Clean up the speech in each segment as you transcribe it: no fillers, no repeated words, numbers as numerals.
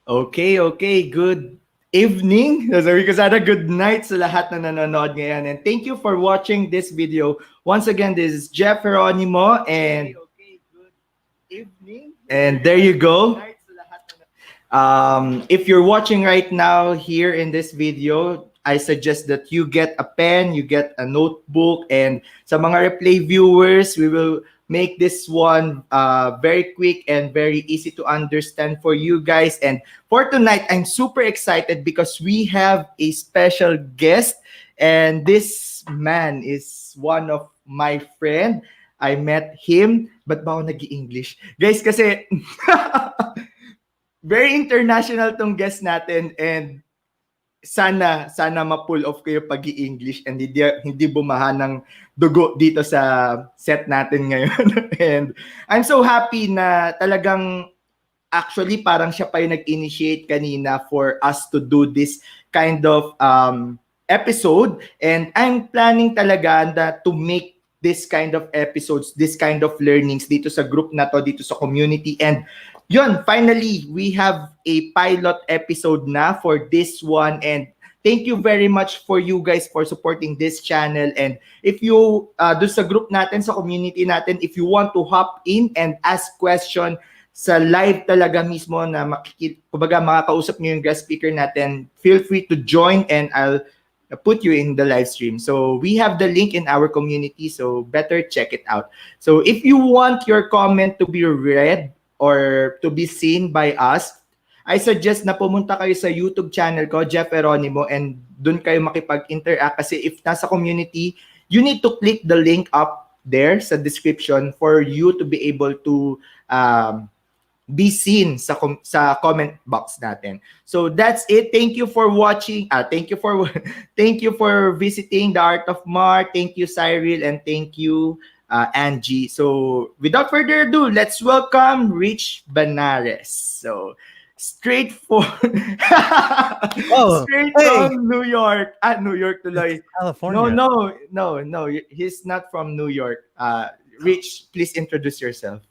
Okay. Good evening. Sabi ko sana good night sa lahat na nanonood ngayon. And thank you for watching this video. Once again, this is Jeff Geronimo and good evening. And there you go. If you're watching right now here in this video, I suggest that you get a pen, you get a notebook, and sa mga replay viewers, we will make this one very quick and very easy to understand for you guys. And for tonight, I'm super excited because we have a special guest, and this man is one of my friend. I met him, but ba ako nag-i-English? Guys, kasi very international tong guest natin and sana ma-pull off kayo pag-i-English and hindi bumaha ng dugo dito sa set natin ngayon. And I'm so happy na talagang actually parang siya pa yung nag-initiate kanina for us to do this kind of episode, and I'm planning talaga to make this kind of episodes, this kind of learnings dito sa group na to, dito sa community. And yun, finally, we have a pilot episode na for this one. And thank you very much for you guys for supporting this channel. And if you, do sa group natin, sa community natin, if you want to hop in and ask question sa live talaga mismo na kumbaga makakausap niyo yung guest speaker natin, feel free to join and I'll put you in the live stream. So we have the link in our community, so better check it out. So if you want your comment to be read or to be seen by us, I suggest na pumunta kayo sa YouTube channel ko, Jeff Geronimo, and dun kayo makipag-interact kasi if nasa community, you need to click the link up there sa description for you to be able to be seen sa comment box natin. So that's it. Thank you for watching. Thank you for visiting the Art of Mar. Thank you, Cyril, and thank you, Angie. So without further ado, let's welcome Rich Benares. So straight from New York. New York tuloy. California. No. He's not from New York. Rich, please introduce yourself.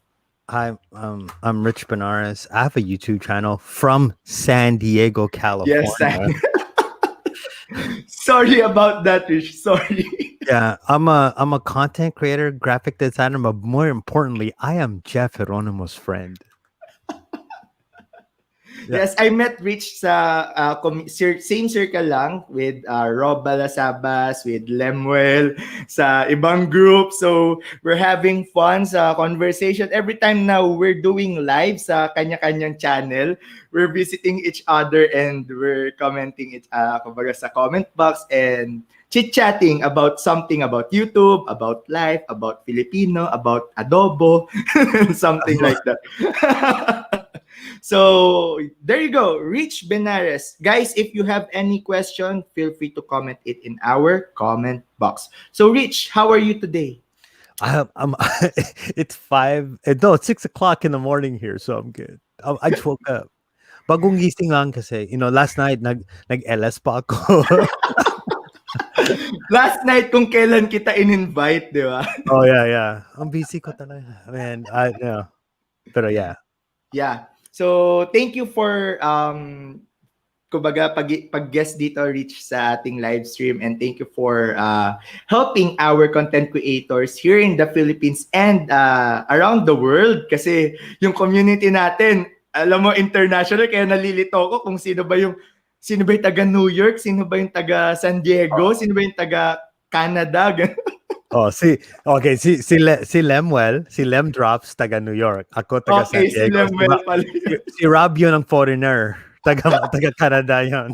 Hi, I'm Rich Benares. I have a YouTube channel from San Diego, California. Yes, sorry about that, Rich. Sorry. Yeah, I'm a content creator, graphic designer, but more importantly, I am Jeff Geronimo's friend. Yeah. Yes, I met Rich sa same circle lang with Rob Balasabas, with Lemuel, sa ibang group. So we're having fun sa conversation. Every time now we're doing live sa kanya-kanyang channel, we're visiting each other and we're commenting kumbaga sa comment box and chit-chatting about something about YouTube, about life, about Filipino, about adobo, something like that. So there you go, Rich Benares. Guys, if you have any question, feel free to comment it in our comment box. So Rich, how are you today? It's 6 o'clock in the morning here, so I'm good. I just woke up. Bagong gising lang kasi, last night nag-LS pa ako. Last night kung kailan kita in-invite, di ba? Oh yeah. Ang busy ko talaga. Man, pero yeah. Yeah. So, thank you for kumbaga pag-guest dito, Rich, sa ating live stream, and thank you for helping our content creators here in the Philippines and around the world kasi yung community natin, alam mo, international, kaya nalilito ko kung sino ba yung taga New York, sino ba yung taga San Diego, sino ba yung taga Canada. Si Lemuel, si Lem Drops, taga New York. Ako taga San Diego. Si Lemuel pala. Si Rob yun ang foreigner. Taga Canada yun.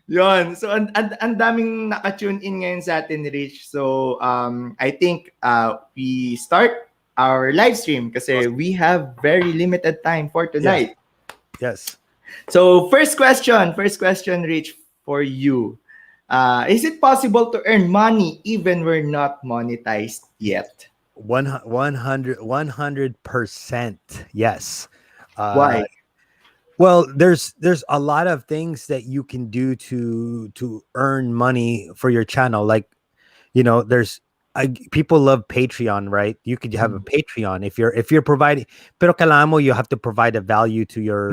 Yun. So, ang daming naka-tune in ngayon sa atin, Rich. So, I think we start our live stream kasi we have very limited time for tonight. Yes. So, first question, Rich, for you. Is it possible to earn money even we're not monetized yet? 100%. Yes. Why? Well, there's a lot of things that you can do to earn money for your channel. Like, there's people love Patreon, right? You could have a Patreon if you're providing, pero kailangan mo, you have to provide a value to your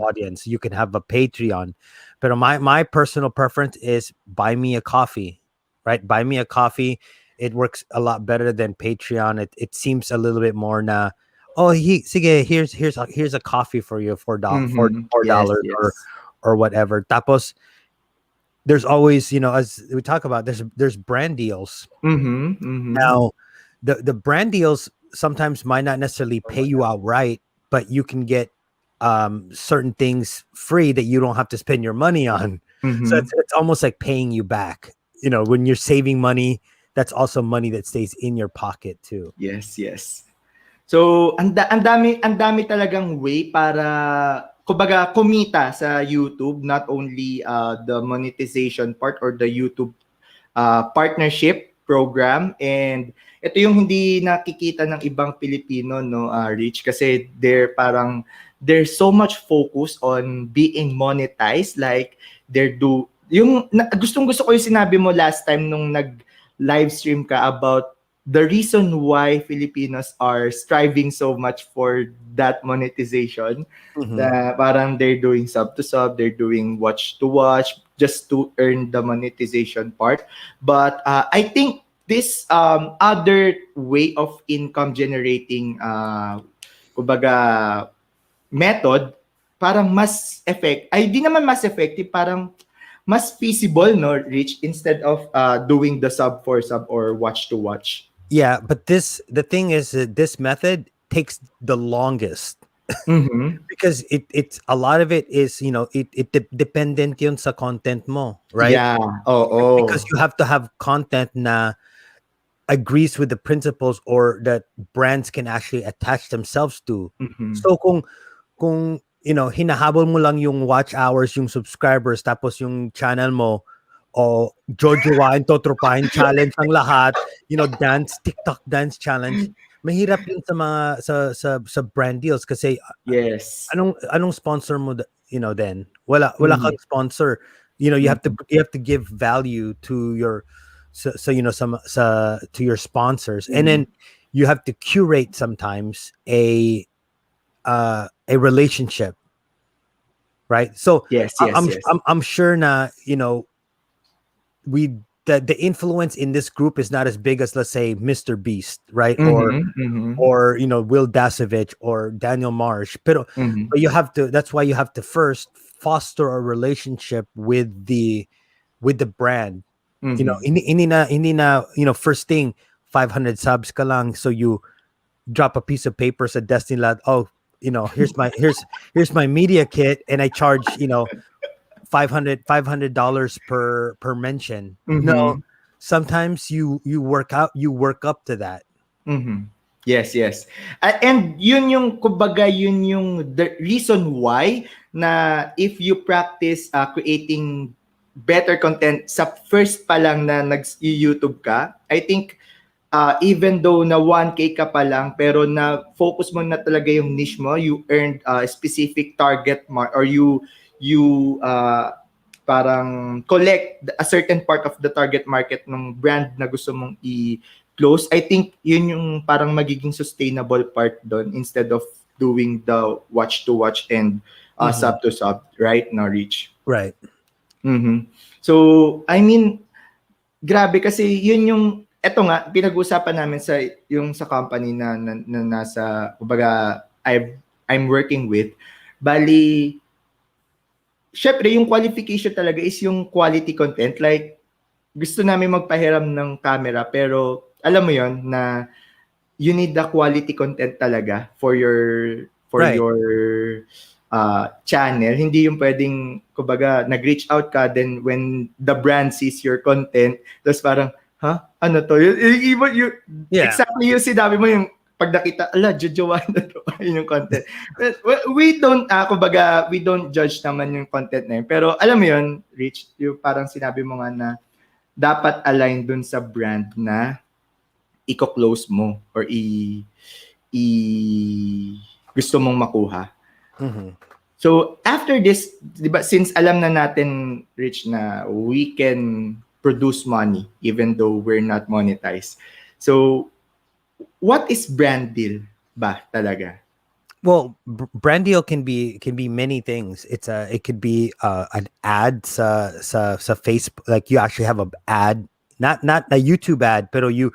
audience. You can have a Patreon, but my personal preference is buy me a coffee, right? Buy me a coffee. It works a lot better than Patreon. It seems a little bit more na, oh, sige, here's a coffee for you for $4 Yes, or yes. whatever. Tapos there's always, as we talk about, there's brand deals. Now, the brand deals sometimes might not necessarily pay you outright, but you can get certain things free that you don't have to spend your money on. So it's almost like paying you back. When you're saving money, that's also money that stays in your pocket too. Yes, yes. So, ang dami talagang way para kumbaga kumita sa YouTube, not only the monetization part or the YouTube partnership program, and ito yung hindi nakikita ng ibang Pilipino, no, Rich, kasi there's so much focus on being monetized, like gustong-gusto ko yung sinabi mo last time nung nag-live stream ka about the reason why Filipinos are striving so much for that monetization. Na parang they're doing sub to sub, they're doing watch to watch just to earn the monetization part. But I think this other way of income generating kumbaga method, parang di naman mas effective, parang mas feasible, no, Rich, instead of doing the sub for sub or watch to watch. Yeah, but the thing is that this method takes the longest. Because it's a lot of it is, dependent yun sa content mo, right? Yeah. Oh. Because you have to have content na agrees with the principles or that brands can actually attach themselves to. So kung hinahabol mo lang yung watch hours, yung subscribers, tapos yung channel mo, o jojowain, totropahin challenge ang lahat, TikTok dance challenge, mahirap yun sa mga sa brand deals kasi yes, anong sponsor mo then wala kang sponsor. You have to give value to your to your sponsors, and then you have to curate sometimes a relationship, right? So yes. I'm sure na the influence in this group is not as big as, let's say, Mr. Beast, right? Or Will Dasovich or Daniel Marsh. But that's why you have to first foster a relationship with the brand. Hindi na first thing 500 subs ka lang, so you drop a piece of paper sa Destiny Lad, here's my media kit, and I charge $500 per mention. No, sometimes you work up to that. Yes. And yun yung the reason why na if you practice creating better content sa first pa lang na nag-YouTube ka, I think even though na 1K ka pa lang, pero na focus mo na talaga yung niche mo, you earned a specific target or you parang collect a certain part of the target market ng brand na gusto mong i-close. I think yun yung parang magiging sustainable part doon, instead of doing the watch to watch and sub to sub, right, no, Rich? Right. So I mean, grabe, kasi yun yung eto nga pinag-usapan namin sa company na nasa kumbaga I'm working with. Bali, syempre yung qualification talaga is yung quality content. Like, gusto namin magpahiram ng camera, pero alam mo yon na you need the quality content talaga for your channel. Hindi yung pwedeng kumbaga nag-reach out ka, then when the brand sees your content, tapos parang ano to? Exactly yung sinabi mo, yung pag nakita, jojowa na to, yun yung content. We don't, kumbaga, we don't judge naman yung content na yun. Pero alam mo yun, Rich, yung parang sinabi mo nga na dapat align dun sa brand na i-close mo or gusto mong makuha. So after this, diba, since alam na natin, Rich, na we can produce money even though we're not monetized, So, what is brand deal ba talaga? Well, brand deal can be many things. It could be an ad sa Facebook, like you actually have a ad, not a YouTube ad, but you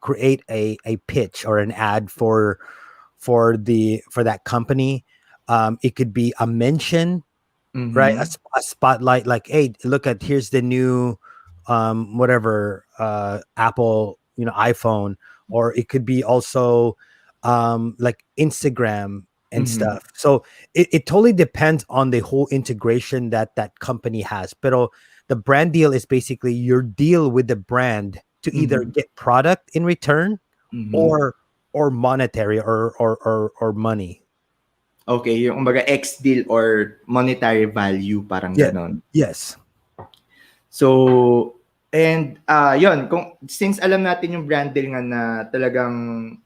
create a pitch or an ad for that company. It could be a mention, right? Mhm. A spotlight, like, hey, look at, here's the new whatever Apple, iPhone. Or it could be also like Instagram and Mhm. stuff. So it totally depends on the whole integration that company has. But the brand deal is basically your deal with the brand to either Mhm. get product in return Mhm. or monetary or money. Okay, yung kumbaga X deal or monetary value, parang Yeah. ganon. Yes. So, and yon, kung since alam natin yung brand deal nga na talagang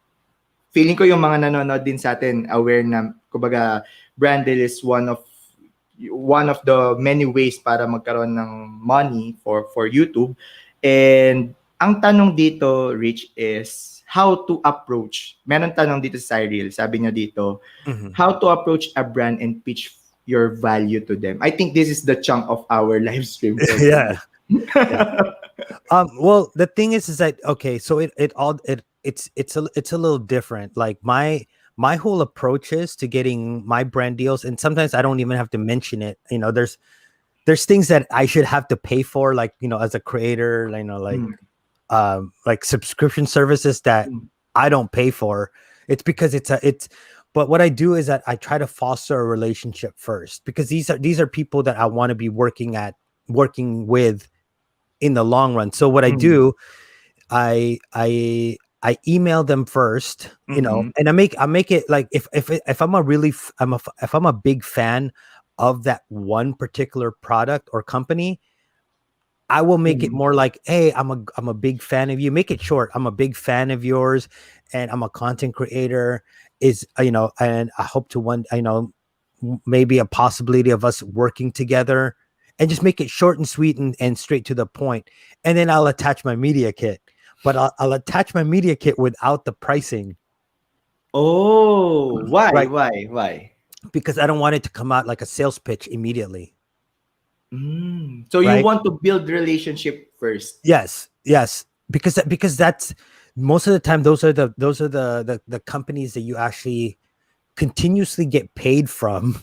feeling ko yung mga nanonood din sa atin aware na kumbaga brand deal is one of the many ways para magkaroon ng money for YouTube. And ang tanong dito, Rich, is how to approach. Meron tanong dito sa Cyril, sabi niya dito, Mhm. how to approach a brand and pitch your value to them. I think this is the chunk of our live stream for Yeah. tonight. Yeah. Well, the thing is that, okay, so it's a little different. Like my whole approach is to getting my brand deals, and sometimes I don't even have to mention it. There's things that I should have to pay for, like, as a creator, Mm, like subscription services that mm, I don't pay for. It's because but what I do is that I try to foster a relationship first, because these are people that I want to be working with in the long run. So what I mm, do, I email them first, mhm, and I make it like, if I'm a really if I'm a big fan of that one particular product or company, I will make it mhm, more like, hey, I'm a big fan of you. Make it short. I'm a big fan of yours, and I'm a content creator. And I hope to maybe a possibility of us working together, and just make it short and sweet and straight to the point. And then I'll attach my media kit, but I'll attach my media kit without the pricing, oh, why, right? why, why? Because I don't want it to come out like a sales pitch immediately, So you right? want to build relationship first. Yes, because that's most of the time, those are the companies that you actually continuously get paid from,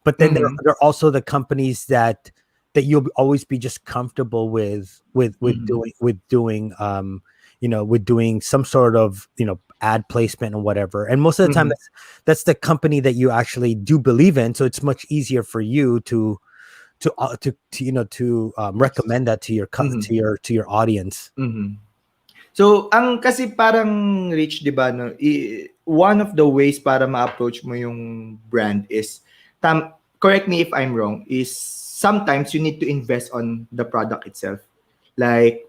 but then they're Mhm, they're also the companies that you'll always be just comfortable mhm, with doing some sort of ad placement or whatever. And most of the time, mhm, that's the company that you actually do believe in, so it's much easier for you to recommend that to your mhm, to your audience. mhm. So, ang kasi parang Rich, 'di ba, no, one of the ways para ma-approach mo yung brand is correct me if I'm wrong, is sometimes you need to invest on the product itself. Like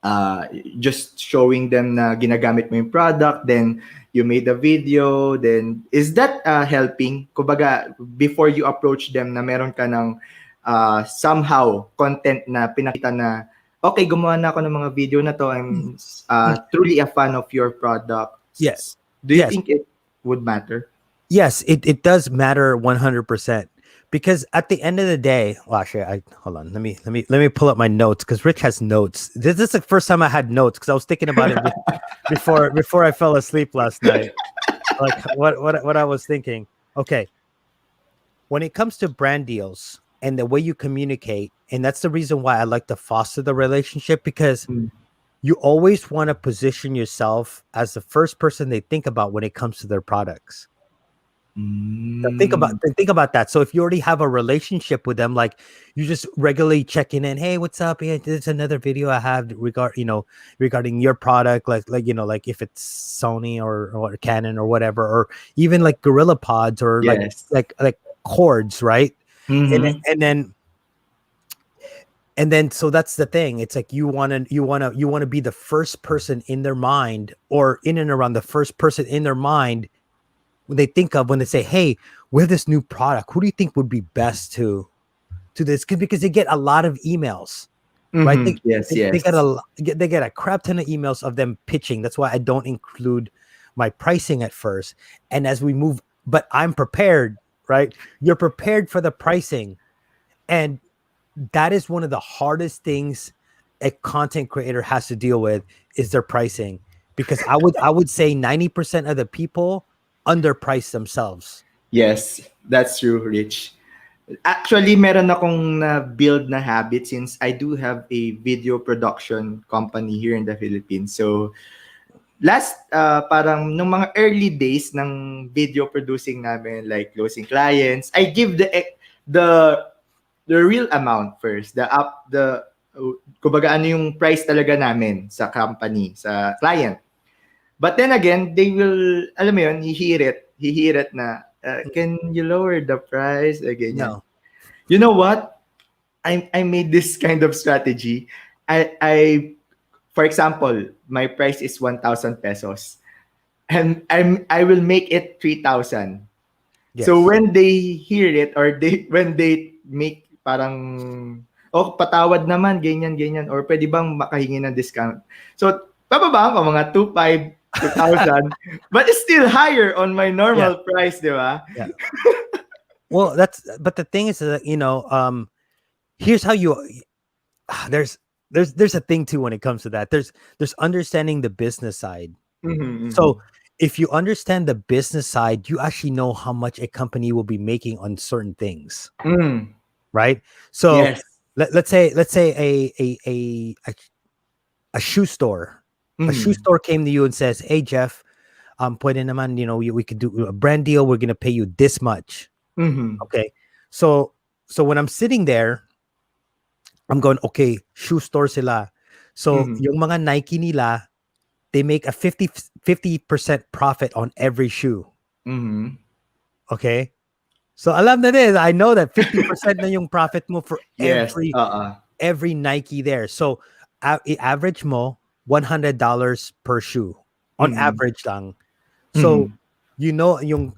uh, just showing them na ginagamit mo yung product, then you made a video, then is that helping? Kumbaga, before you approach them na meron ka ng somehow content na pinakita na, okay, gumawa na ako ng mga video na to, I'm truly a fan of your product. Yeah. Do you Yes. think it would matter? Yes, it does matter 100%, because at the end of the day, well, actually, I hold on. Let me pull up my notes, because Rich has notes. This is the first time I had notes, because I was thinking about it before I fell asleep last night. Like what I was thinking. Okay, when it comes to brand deals and the way you communicate, and that's the reason why I like to foster the relationship, because Mm. you always want to position yourself as the first person they think about when it comes to their products. Now Mm. think about that. So if you already have a relationship with them, like, you just regularly checking in, hey, what's up? Yeah, there's another video I have regarding your product, like if it's Sony or Canon or whatever, or even like Gorilla Pods, or like Yes. like cords, right? And Mm-hmm. and then so that's the thing. It's like you want to be the first person in their mind, or in and around the first person in their mind when they think of, when they say, hey, we have this new product, who do you think would be best to this? Because they get a lot of emails, right? Yes, They yes. they get a crap ton of emails of them pitching. That's why I don't include my pricing at first. And as we move, but I'm prepared, right? You're prepared for the pricing, and that is one of the hardest things a content creator has to deal with is their pricing, because I would say 90% of the people underprice themselves. Yes, that's true, Rich. Actually, meron akong na-build na habit since I do have a video production company here in the Philippines. So, parang nung mga early days ng video producing namin, like closing clients, I give the the real amount first, kumbaga ano yung price talaga namin sa company, sa client. But then again, they will, alam mo yun, hear it na, can you lower the price? Ganyan. No. You know what? I made this kind of strategy. I for example, my price is 1,000 pesos. And I will make it 3,000. Yes. So when they hear it, or when they make parang, oh, patawad naman, ganyan, ganyan, or pwede bang makahingi ng discount? So, bababa ko mga 2,500, 2,000, but it's still higher on my normal price, di ba? Yeah. Well, but the thing is that, here's how there's a thing too when it comes to that. There's understanding the business side. So if you understand the business side, you actually know how much a company will be making on certain things. Right? So Yes. let's say a shoe store. A shoe store came to you and says, "Hey Jeff, pwede naman, we could do a brand deal. We're gonna pay you this much." Okay. So when I'm sitting there, I'm going, okay, shoe store sila. So yung mga Nike nila, they make a 50% profit on every shoe. Okay. So alam na din, I know that 50% na yung profit mo for every Nike there. So average mo $100 per shoe on average lang. So yung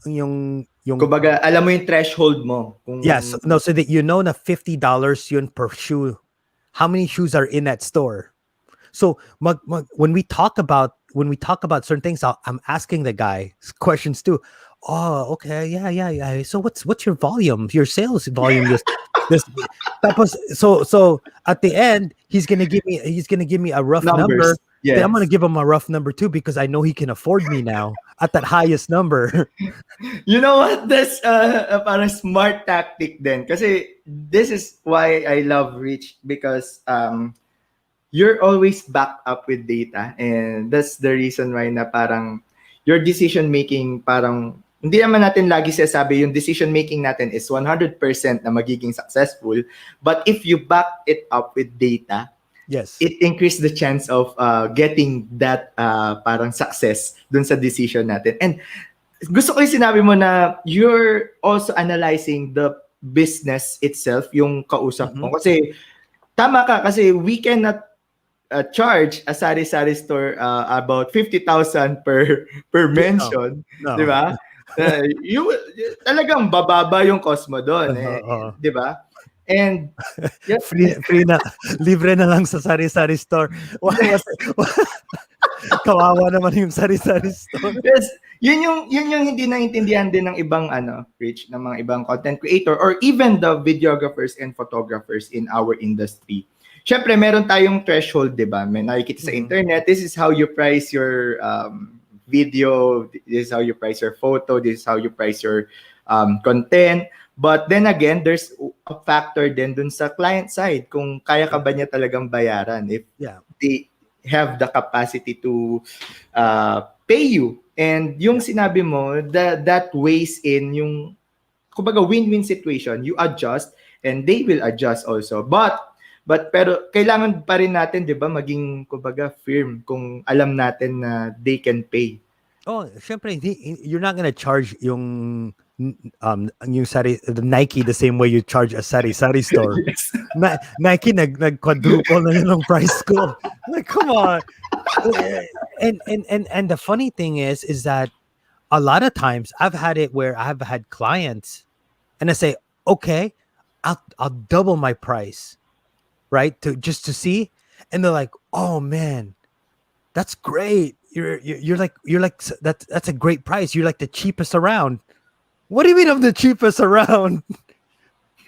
kumbaga, alam mo yung threshold mo. Yes, no, so that na $50 yun per shoe. How many shoes are in that store? So when we talk about certain things, I'm asking the guy questions too. Oh, okay, yeah. So what's your volume? Your sales volume this tapos, so at the end he's gonna give me a rough number. Yes. Then I'm gonna give him a rough number too, because I know he can afford me now at that highest number. You know what? That's a parang smart tactic then. Kasi this is why I love Rich, because you're always backed up with data, and that's the reason why na parang your decision making, parang hindi naman natin lagi sasabi yung decision making natin is 100% na magiging successful, but if you back it up with data, yes, it increases the chance of getting that parang success dun sa decision natin. And gusto ko yung sinabi mo na you're also analyzing the business itself, yung kausap mo. Kasi tama ka, kasi we cannot charge a sari-sari store about 50,000 per mention, no. di ba? Talagang bababa yung cost mo doon, di ba? And free na, libre na lang sa sari-sari store. Kawawa naman yung sari-sari store. Yes, yun yung hindi naintindihan din ng ibang Rich, ng mga ibang content creator, or even the videographers and photographers in our industry. Syempre, meron tayong threshold, di ba? May nakikita sa internet, this is how you price your video, this is how you price your photo, this is how you price your content. But then again, there's a factor din dun sa client side, kung kaya ka ba niya talagang bayaran, if they have the capacity to pay you. And yung sinabi mo, that weighs in yung, kumbaga, win-win situation. You adjust and they will adjust also. Pero kailangan pa rin natin, 'di ba, maging kumbaga firm kung alam natin na they can pay. Oh, syempre, you're not gonna charge yung the Nike the same way you charge a sari-sari store. Yes. Nike nag-quadruple na yun ang price ko. Like, come on. And the funny thing is that a lot of times I've had it where I've had clients and I say, okay, I'll double my price. right? To see, and they're like, "Oh man, that's great. You're like that's a great price. You're like the cheapest around." What do you mean I'm the cheapest around?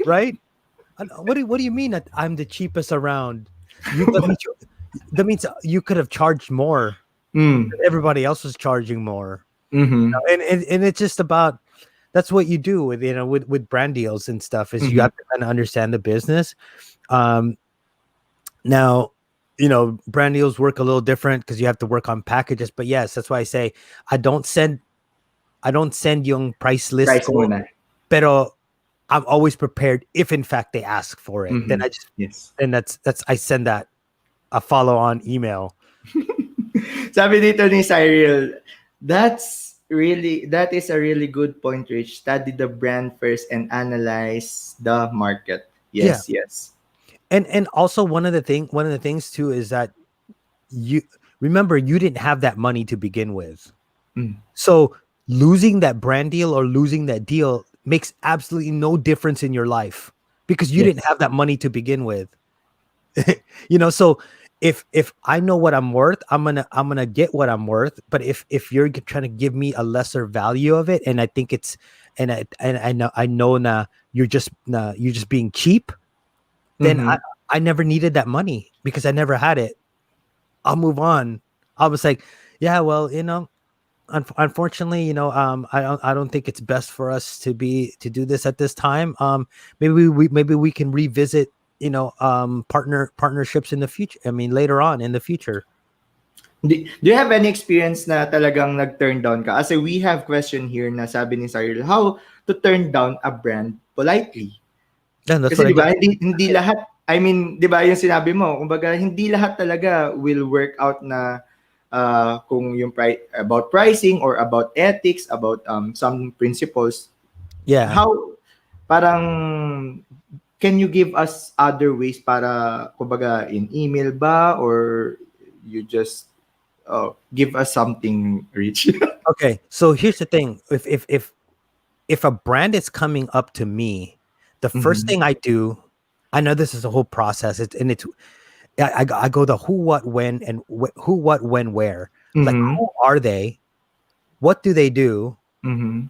Right? What do you mean that I'm the cheapest around? That means you could have charged more. Mm. Everybody else was charging more. Mm-hmm. And it's just about, that's what you do with, with brand deals and stuff, is you Mm-hmm. have to kind of understand the business. Now, brand deals work a little different because you have to work on packages. But yes, that's why I say I don't send yung price list Price ko, muna. pero I'm always prepared if in fact they ask for it. Then Mm-hmm. I just Yes. then that's I send that a follow on email. Sabi dito ni Cyril, that is a really good point, Rich. Study the brand first and analyze the market. Yeah. Yes, yes. And also one of the things too is that you remember you didn't have that money to begin with. Mm. So losing that brand deal or losing that deal makes absolutely no difference in your life because you didn't Yes. have that money to begin with. So if I know what I'm worth, I'm gonna get what I'm worth. But if you're trying to give me a lesser value of it, and I think it's and I know now you're just being cheap, then Mm-hmm. I never needed that money because I never had it. I'll move on. I was like, yeah, well, unfortunately, I don't think it's best for us to do this at this time. Maybe we can revisit, partnerships in the future. I mean, later on in the future. Do you have any experience na talagang nag-turn down ka? Kasi we have question here na sabi ni Cyril, how to turn down a brand politely? Yeah, that's Kasi what I 'di ba, did. hindi lahat, I mean, 'di ba, yung sinabi mo, kumbaga hindi lahat talaga will work out na kung yung about pricing or about ethics, about some principles. Yeah. How parang can you give us other ways para kumbaga in email ba or you just give us something, Rich? Okay. So here's the thing: if a brand is coming up to me, the first Mhm. thing I do, I know this is a whole process. I go the who, what, when, and who, what, when, where. Like, Mhm. who are they? What do they do? Mhm.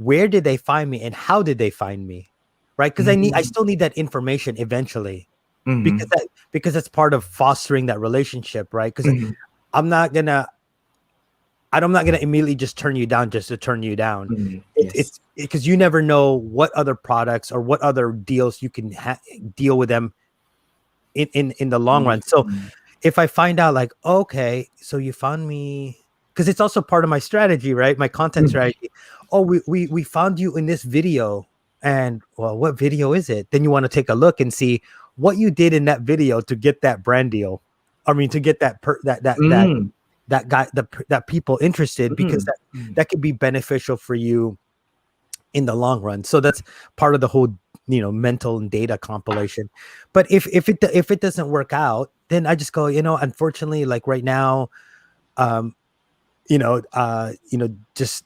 Where did they find me, and how did they find me? Right? Because I Mhm. still need that information eventually, because Mhm. that's part of fostering that relationship, right? Because Mhm. I'm not gonna immediately just turn you down just to turn you down. Mhm. Yes. It's because you never know what other products or what other deals you can deal with them in the long run. So Mhm. if I find out like, okay, so you found me, because it's also part of my strategy, right? My content Mhm. strategy. Oh, we found you in this video, and well, what video is it? Then you want to take a look and see what you did in that video to get that brand deal. I mean, to get Mm. that guy, that people interested, because Mm. Mm. that could be beneficial for you in the long run. So that's part of the whole, mental and data compilation. But if it doesn't work out, then I just go, unfortunately, like right now, um, just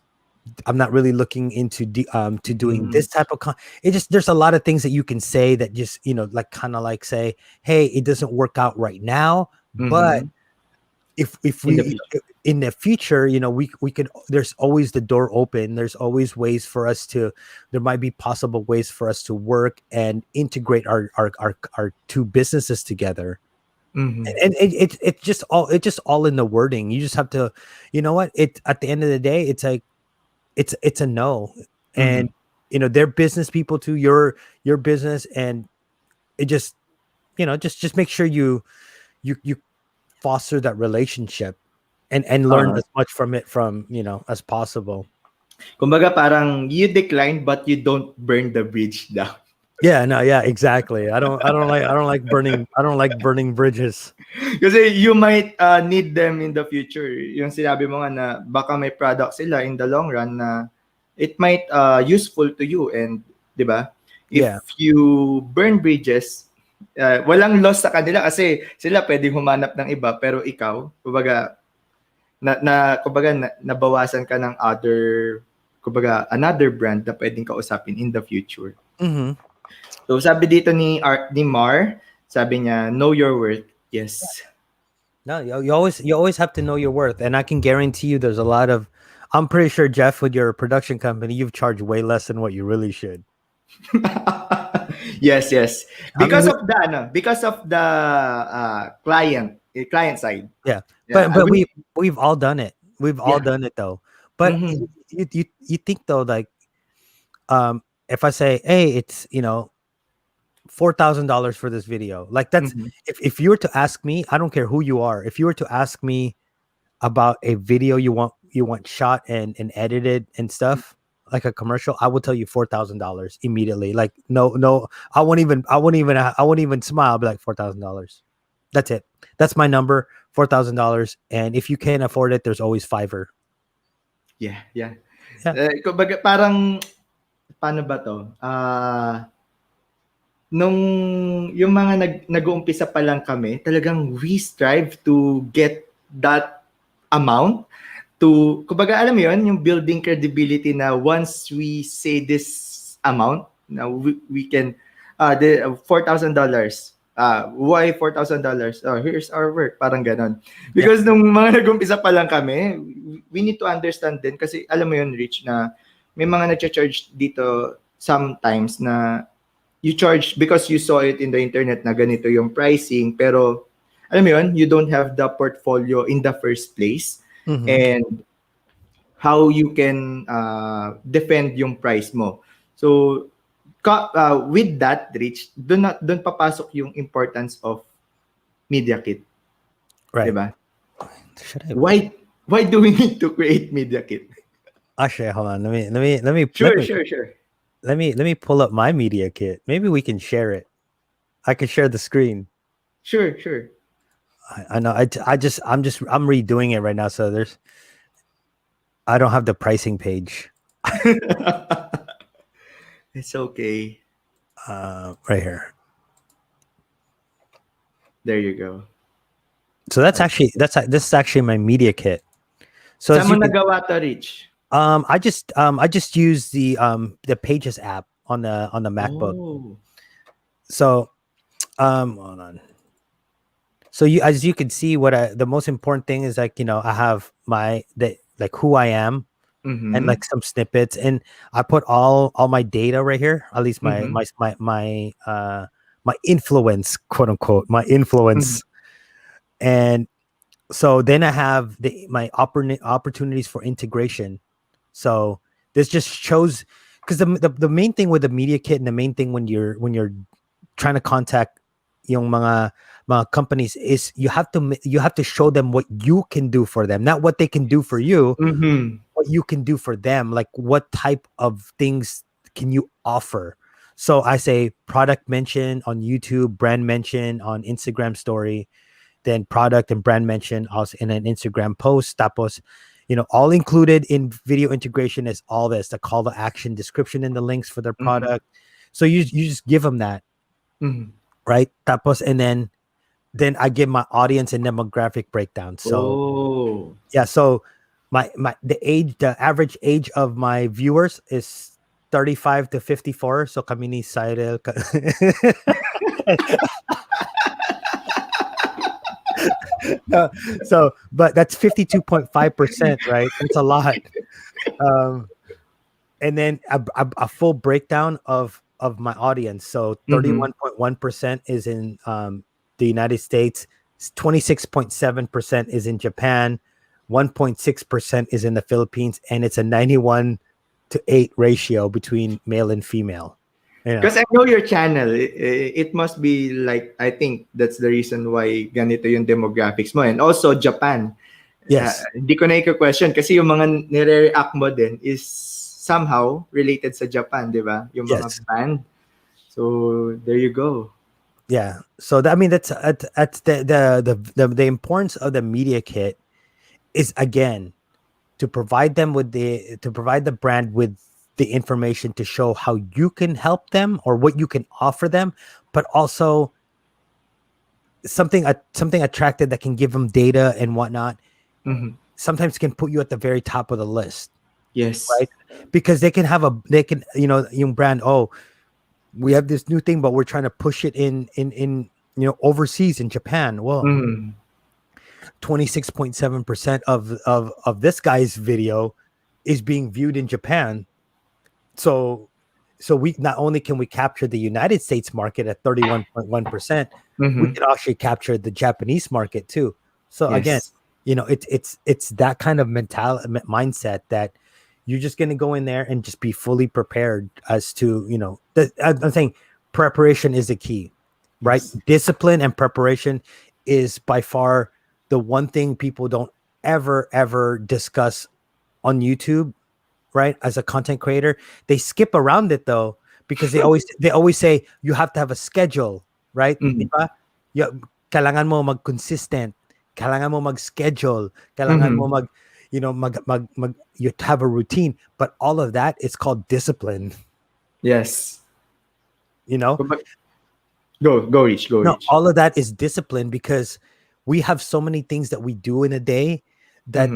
I'm not really looking into to doing Mm. this type of it just, there's a lot of things that you can say that just, like kind of like say, hey, it doesn't work out right now, but Mhm. if In the we future. in the future, we could, there's always the door open. There's always ways for us to, there might be possible ways for us to work and integrate our two businesses together. Mhm. And it's just all in the wording. You just have to, what, it at the end of the day, it's like it's a no. And Mhm. they're business people too, your business. And it just, just make sure you foster that relationship and learn Oo. as much from it, as possible. Kumbaga parang you decline but you don't burn the bridge down. Yeah, no, yeah, exactly. I don't like burning bridges. Kasi you might need them in the future. Yung sinabi mo nga na baka may product sila in the long run na it might useful to you, and 'di ba? If Yeah. you burn bridges, walang loss sa kanila kasi sila pwedeng humanap ng iba, pero ikaw, kumbaga nabawasan ka ng kumbaga another brand na pwedeng kausapin in the future. Mm-hmm. So sabi dito ni Mar, Sabi niya, know your worth. Yes. No, you always have to know your worth, and I can guarantee you, there's a lot of. I'm pretty sure, Jeff, with your production company, you've charged way less than what you really should. Yes, yes. I mean, Because of the client side. yeah, Yeah, but we've all done it. We've all yeah. done it though. But Mm-hmm. you think though, like, if I say, hey, it's $4,000 for this video, like that's Mm-hmm. if you were to ask me, I don't care who you are, if you were to ask me about a video you want shot and edited and stuff, like a commercial, I will tell you $4,000 immediately. Like no, I won't even smile. I'll be like $4,000. That's it. That's my number, $4,000. And if you can't afford it, there's always Fiverr. Yeah, yeah. Yeah. Kumbaga, parang paano ba to? Nung yung mga nag-uumpisa pa lang kami, talagang we strive to get that amount to, kumbaga alam mo yun, yung building credibility na once we say this amount, now we can, the $4,000. Why $4,000? Oh, here's our work. Parang ganon. Because nung mga nag-umpisa pa lang kami, we need to understand din kasi alam mo yun, Rich, na may mga nag-charge dito sometimes na you charge because you saw it in the internet na ganito yung pricing, pero alam mo yun, you don't have the portfolio in the first place. Mm-hmm. And how you can defend yung price mo. So with that, Rich, doon papasok yung importance of media kit. Right. Diba? Why do we need to create media kit? Actually, hold on. Let me Sure. Let me pull up my media kit. Maybe we can share it. I can share the screen. Sure. I know. I'm redoing it right now, so I don't have the pricing page. It's okay. Right here. There you go. So this is actually my media kit. So saan mo nagawa to, Rich? I just use the Pages app on the MacBook. Oh. So hold on. So as you can see, the most important thing is, like, I have like who I am, mm-hmm. and like some snippets, and I put all my data right here. At least my mm-hmm. my influence, quote unquote, my influence. Mm-hmm. And so then I have my opportunities for integration. So this just shows, because the main thing with the media kit, and the main thing when you're trying to contact yung mga companies, is you have to show them what you can do for them, not what they can do for you. Mm-hmm. What you can do for them, like what type of things can you offer. So I say product mention on YouTube, brand mention on Instagram story, then product and brand mention also in an Instagram post. Tapos, all included in video integration is all this, the call to action, description, and the links for their product. Mm-hmm. So you just give them that, mm-hmm. right? Tapos, and then I give my audience and demographic breakdown. So yeah, so the average age of my viewers is 35 to 54. So kami ni Cyril. But that's 52.5%, right? That's a lot. And then a full breakdown of my audience. So 31.1% is in the United States, 26.7% is in Japan, 1.6% is in the Philippines, and it's a 91-8 ratio between male and female. Because I know your channel, it must be like, I think that's the reason why ganito yung demographics mo. And also Japan. Yes. Hindi ko na i-question kasi yung mga nire-react mo din is somehow related sa Japan, di ba? Yung mga band. So there you go. Yeah. So that's the importance of the media kit is, again, to provide the brand with the information to show how you can help them or what you can offer them, but also something attractive that can give them data and whatnot. Mm-hmm. Sometimes can put you at the very top of the list. Yes. Right? Because they can yung brand, we have this new thing, but we're trying to push it in overseas in Japan. Well, 26.7% of this guy's video is being viewed in Japan. So we not only can we capture the United States market at 31.1%, we can actually capture the Japanese market too. So again, it's that kind of mindset that you're just going to go in there and just be fully prepared as to, I'm saying preparation is the key, right? Yes. Discipline and preparation is by far the one thing people don't ever discuss on YouTube, right? As a content creator, they skip around it though, because they always say you have to have a schedule, right? Diba? Kailangan mo mag-consistent, kailangan mo mag-schedule, kailangan mo you have a routine, but all of that is called discipline. Yes. Go Rich. All of that is discipline, because we have so many things that we do in a day that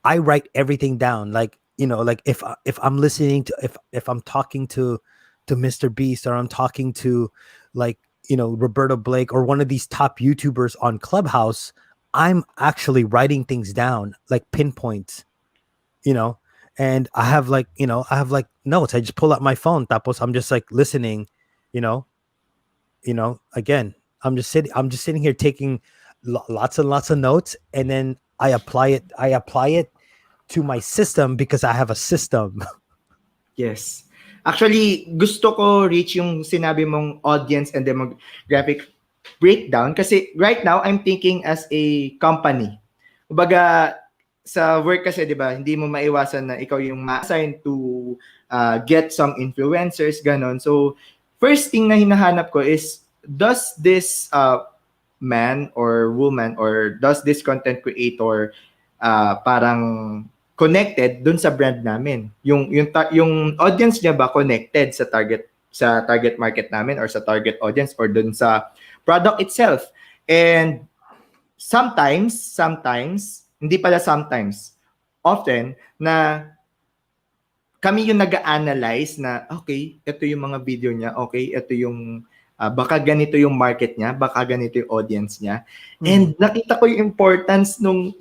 I write everything down. Like, like if I'm listening to, if I'm talking to Mr. Beast, or I'm talking to Roberto Blake or one of these top YouTubers on Clubhouse, I'm actually writing things down, like pinpoints, and I have notes. I just pull out my phone, tapos I'm just like listening, again, I'm just sitting here taking lots and lots of notes, and then I apply it to my system, because I have a system. Yes. Actually, gusto ko, Rich, yung sinabi mong audience and demographic breakdown, kasi right now I'm thinking as a company. Kumbaga, sa work kasi, di ba, hindi mo maiwasan na ikaw yung ma-assign to get some influencers, ganon. So, first thing na hinahanap ko is, does this man or woman, or does this content creator parang connected dun sa brand namin? Yung audience niya ba connected sa target market namin, or sa target audience, or dun sa product itself? And sometimes, hindi pala sometimes, often, na kami yung nag-a-analyze na, okay, ito yung mga video niya, okay, ito yung, baka ganito yung market niya, baka ganito yung audience niya. And nakita ko yung importance nung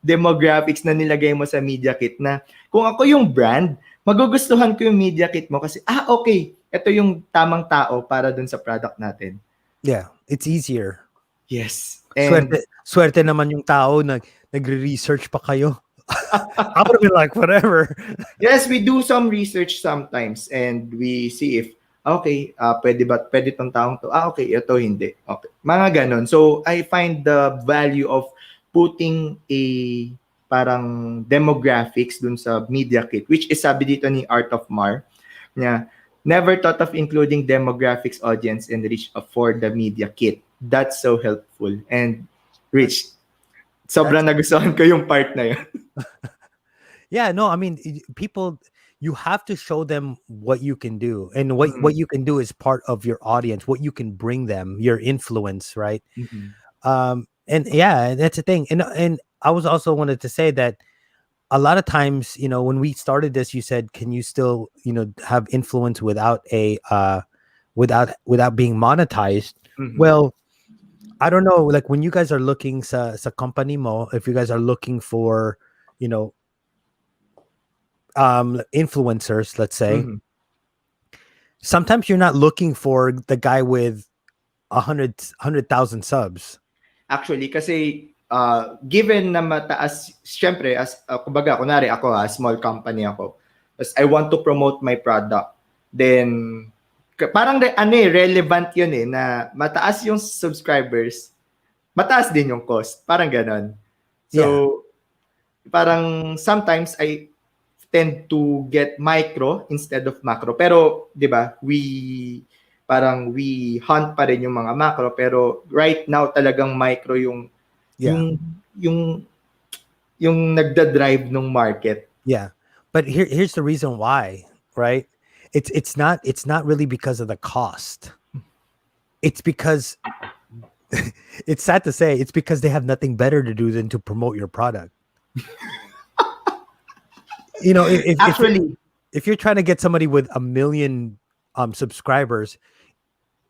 demographics na nilagay mo sa media kit, na kung ako yung brand, magugustuhan ko yung media kit mo kasi, okay, ito yung tamang tao para dun sa product natin. Yeah, it's easier. Yes. And swerte naman yung tao nagre-research pa kayo. I would have been like, whatever. Yes, we do some research sometimes, and we see if, okay, pwede tong taong to. Okay, ito hindi. Okay. Mga ganon. So, I find the value of putting a parang demographics dun sa media kit, which is sabi dito ni Art of Mar, niya, never thought of including demographics, audience, and reach for the media kit. That's so helpful. And Rich, sobrang nagustuhan ko yung part na yun. Yeah, no, I mean, people, you have to show them what you can do, and what you can do is part of your audience, what you can bring them, your influence, right? And yeah, that's the thing. And I was also wanted to say that a lot of times, when we started this, you said, can you still, have influence without without being monetized? Well, I don't know, like when you guys are looking sa company mo, if you guys are looking for, influencers, let's say, sometimes you're not looking for the guy with 100,000 subs. Actually, kasi given na mataas, syempre, as kumbaga, kunwari ako, small company ako, as I want to promote my product, then parang relevant yun na mataas yung subscribers, mataas din yung cost. Parang ganon. So, parang sometimes I tend to get micro instead of macro. Pero, di ba, we hunt pa rin yung mga macro, pero right now talagang micro yung nagda-drive ng market. Yeah. But here's the reason why, right? It's not really because of the cost. It's because it's sad to say, it's because they have nothing better to do than to promote your product. If you're trying to get somebody with 1 million subscribers,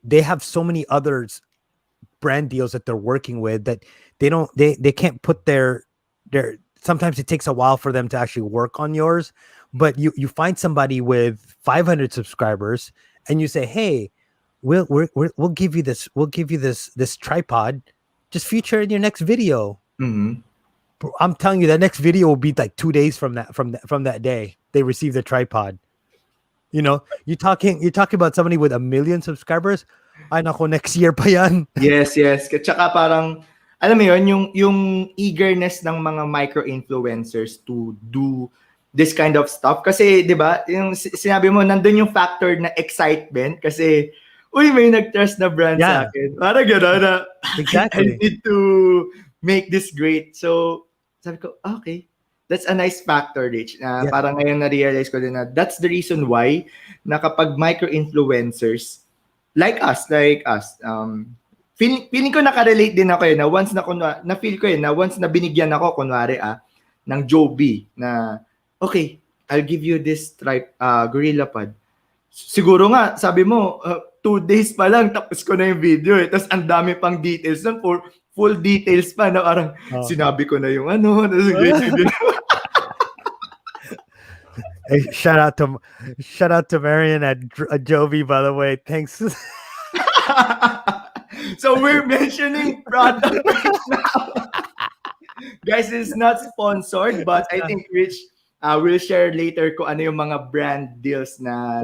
they have so many others brand deals that they're working with that they can't put their sometimes it takes a while for them to actually work on yours, but you find somebody with 500 subscribers and you say, hey, we'll give you this tripod, just feature in your next video. I'm telling you, that next video will be like 2 days from that day they receive the tripod. You know, you're talking about somebody with 1 million subscribers. Ay nako, next year pa yan. Yes. Tsaka parang, alam mo yun, yung eagerness ng mga micro-influencers to do this kind of stuff. Kasi, di ba, yung sinabi mo, nandun yung factor na excitement. Kasi, uy, may nag-trust na brand sa akin. Parang gano'n na, Exactly. I need to make this great. So, sabi ko, okay. That's a nice factor, Rich. Parang ngayon na-realize ko din na that's the reason why na kapag micro-influencers like us, feeling ko nakarelate din ako na once na feel ko na once na binigyan ako, kunwari ng Joby na, okay, I'll give you this Gorilla Pod. Siguro nga, sabi mo, 2 days pa lang, tapos ko na yung video eh. Tapos ang dami pang details nun, full details pa na parang sinabi ko na yung ano. Hey, shout out to Marian at Jovi, by the way. Thanks. So we're mentioning product right now. Guys, it's not sponsored, but I think Rich will share later kung ano yung mga brand deals na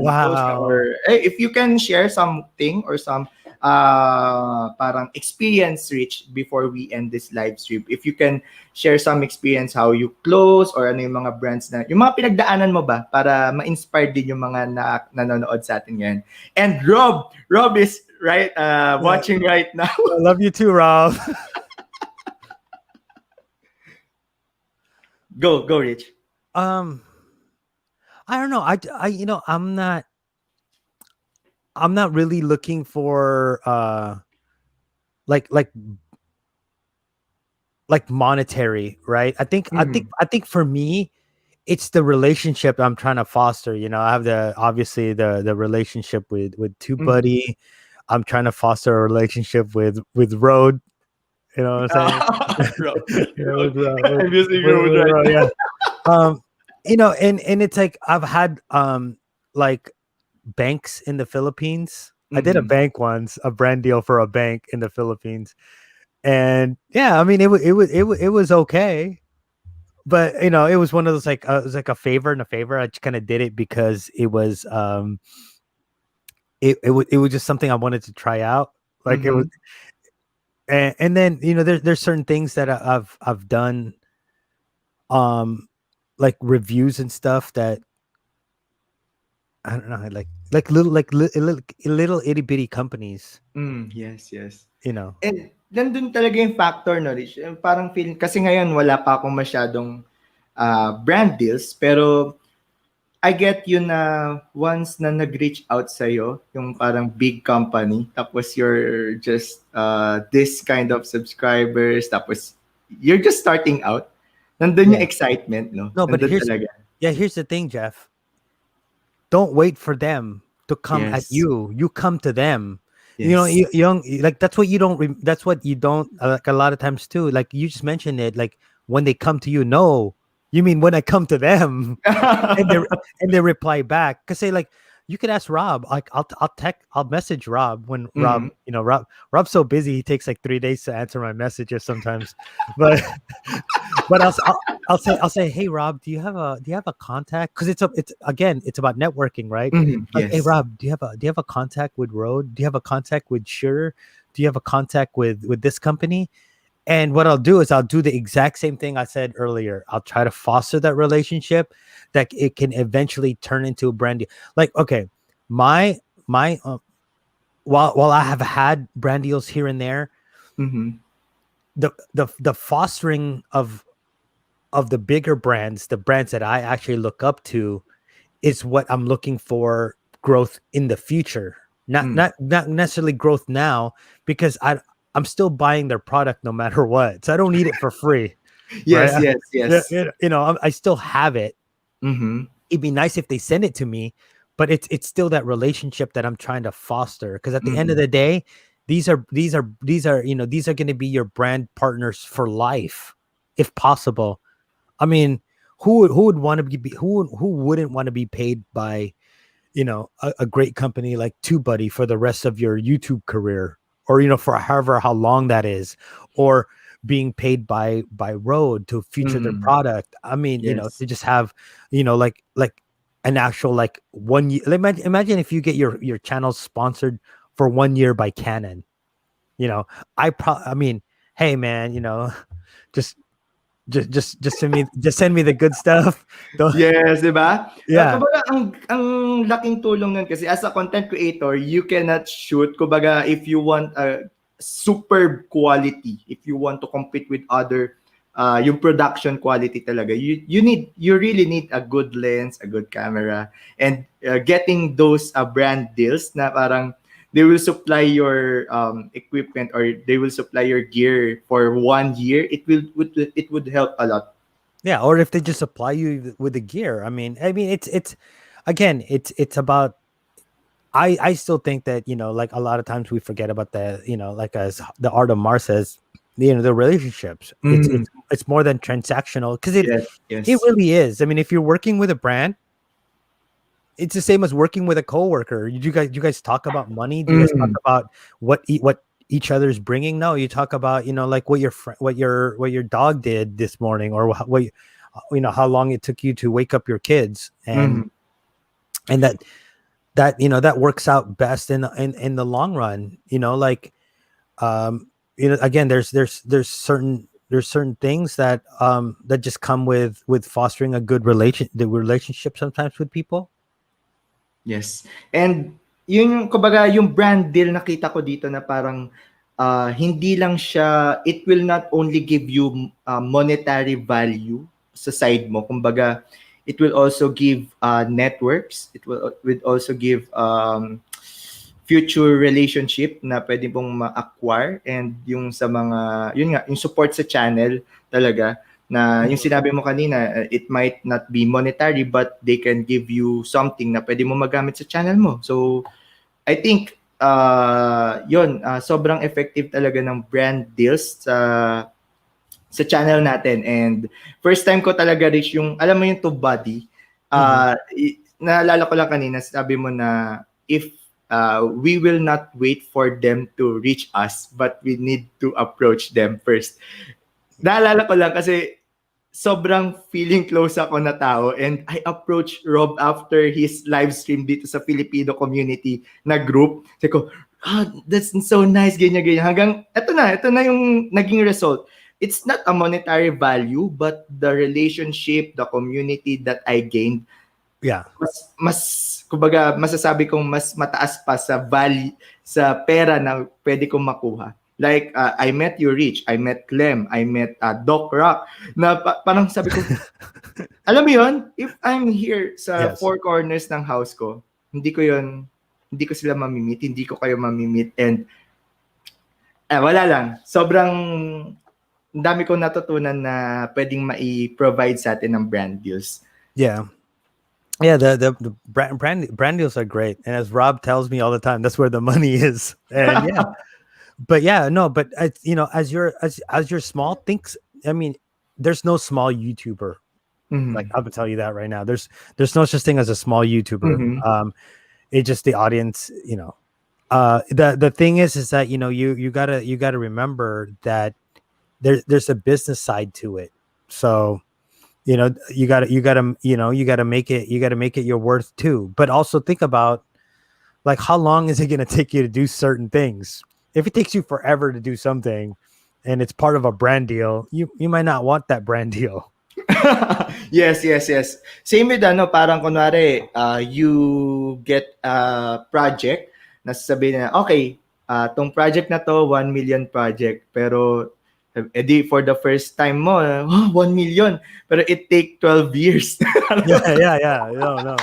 or if you can share something or some parang experience, Rich, before we end this live stream. If you can share some experience how you close or ano yung mga brands na yung mga pinagdaanan mo ba para ma-inspire din yung mga nanonood sa atin ngayon. And Rob is watching right now. I love you too, Rob. Go Rich. I don't know. I you know, I'm not really looking for like monetary, right? I think for me it's the relationship I'm trying to foster. You know, I have obviously the relationship with TubeBuddy. I'm trying to foster a relationship with Rode. You know what I'm saying? Road. I'm using Road right now. Yeah. You know, and it's like I've had like banks in the Philippines. I did a bank once, a brand deal for a bank in the Philippines, and yeah, I mean it was okay, but you know, it was one of those it was like a favor and a favor. I just kind of did it because it was it was just something I wanted to try out. Like it was, and then you know there's certain things that I've done, like reviews and stuff that I don't know, like little itty bitty companies. Yes. You know. And nandun talaga yung factor, no, Rich? Parang feeling, kasi ngayon wala pa akong masyadong brand deals, pero I get you na once na nag-reach out sa'yo, yung parang big company, tapos you're just this kind of subscribers, tapos you're just starting out, nandun yung excitement, no? No, but nandun here's the thing, Jeff. Don't wait for them to come at you. You come to them. Yes. You know, like that's what you don't. That's what you don't. Like a lot of times too. Like you just mentioned it. Like when they come to you, no, you mean when I come to them, and they reply back. Cause say like you could ask Rob. Like I'll message Rob when Rob. You know, Rob's so busy. He takes like 3 days to answer my messages sometimes. But I'll say, hey Rob, do you have a contact? Because it's about networking, right? Like, hey Rob, do you have a contact with Rode? Do you have a contact with Shure? Do you have a contact with this company? And what I'll do is I'll do the exact same thing I said earlier. I'll try to foster that relationship that it can eventually turn into a brand deal. Like, okay, my while I have had brand deals here and there, the fostering of the bigger brands, the brands that I actually look up to, is what I'm looking for growth in the future. Not necessarily growth now, because I'm still buying their product no matter what. So I don't need it for free. Yes. You know, I still have it. It'd be nice if they send it to me, but it's still that relationship that I'm trying to foster. Because at the end of the day, these are going to be your brand partners for life, if possible. I mean, who would want to be who wouldn't want to be paid by, a great company like TubeBuddy for the rest of your YouTube career, or for however how long that is, or being paid by Rode to feature their Mm-hmm. product. I mean, Yes. to just have, like an actual, like, 1 year. Imagine if you get your channel sponsored for 1 year by Canon. You know, I mean, hey man, just send me the good stuff. Don't, Yes, 'di ba? yeah. Kumbaga ang laking tulong nun kasi as a content creator, you cannot shoot. Kumbaga if you want a superb quality, if you want to compete with other yung production quality talaga, you really need a good lens, a good camera, and getting those brand deals na parang they will supply your equipment, or they will supply your gear for 1 year. It would help a lot. Yeah, or if they just supply you with the gear. I mean, it's again, it's about. I still think that, like, a lot of times we forget about the, like, as the art of Mars says, the relationships. It's Mm. it's it's more than transactional, because it Yes, it yes. really is. I mean, if you're working with a brand, it's the same as working with a coworker. You guys talk about money? Do you guys talk Mm. about what each other's bringing? No, you talk about, like, what your dog did this morning, or how long it took you to wake up your kids, and Mhm. that works out best in the long run. Like, again, there's certain things that just come with fostering a good relationship sometimes with people. Yes. And yun yung kumbaga yung brand deal nakita ko dito na parang hindi lang siya, it will not only give you monetary value sa side mo. Kumbaga it will also give networks. It will also give future relationship na pwede pong ma-acquire, and yung sa mga yun nga yung support sa channel talaga, na yung Mhm. sinabi mo kanina, it might not be monetary but they can give you something na pwede mo magamit sa channel mo. So I think yun, sobrang effective talaga ng brand deals sa channel natin. And first time ko talaga reach yung, alam mo yung TubeBuddy, Mhm. naalala ko lang kanina, sabi mo na if we will not wait for them to reach us, but we need to approach them first. Naalala ko lang kasi sobrang feeling close ako na tao, and I approached Rob after his live stream dito sa Filipino community na group. Sabi ko, that's so nice, ganyan. Hanggang, ito na yung naging result. It's not a monetary value, but the relationship, the community that I gained, Yeah. mas kumbaga masasabi kong mas mataas pa sa value sa pera na pwede kong makuha. Like I met you, Rich, I met Clem, I met Doc Rock, na parang sabi ko, alam mo yun, if I'm here sa Yes. four corners ng house ko, hindi ko sila mamimit, hindi ko kayo mamimit, and wala lang. Sobrang dami kong natutunan na pwedeng mai-provide sa atin ng brand deals. Yeah. Yeah, the brand deals are great, and as Rob tells me all the time, that's where the money is. And yeah, but yeah, no, but as you're small, thinks. I mean, there's no small YouTuber. Like, Mhm. I'm gonna tell you that right now. There's no such thing as a small YouTuber. Mhm. It's just the audience. The thing is that, you gotta remember that there's a business side to it. So, you gotta make it your worth too. But also think about, like, how long is it going to take you to do certain things? If it takes you forever to do something and it's part of a brand deal, you might not want that brand deal. Yes, yes, yes. Same with parang kunwari, you get a project, nasasabihin na, okay, tong project na to, 1 million project, pero edi for the first time mo, 1 million, pero it take 12 years. Yeah. No.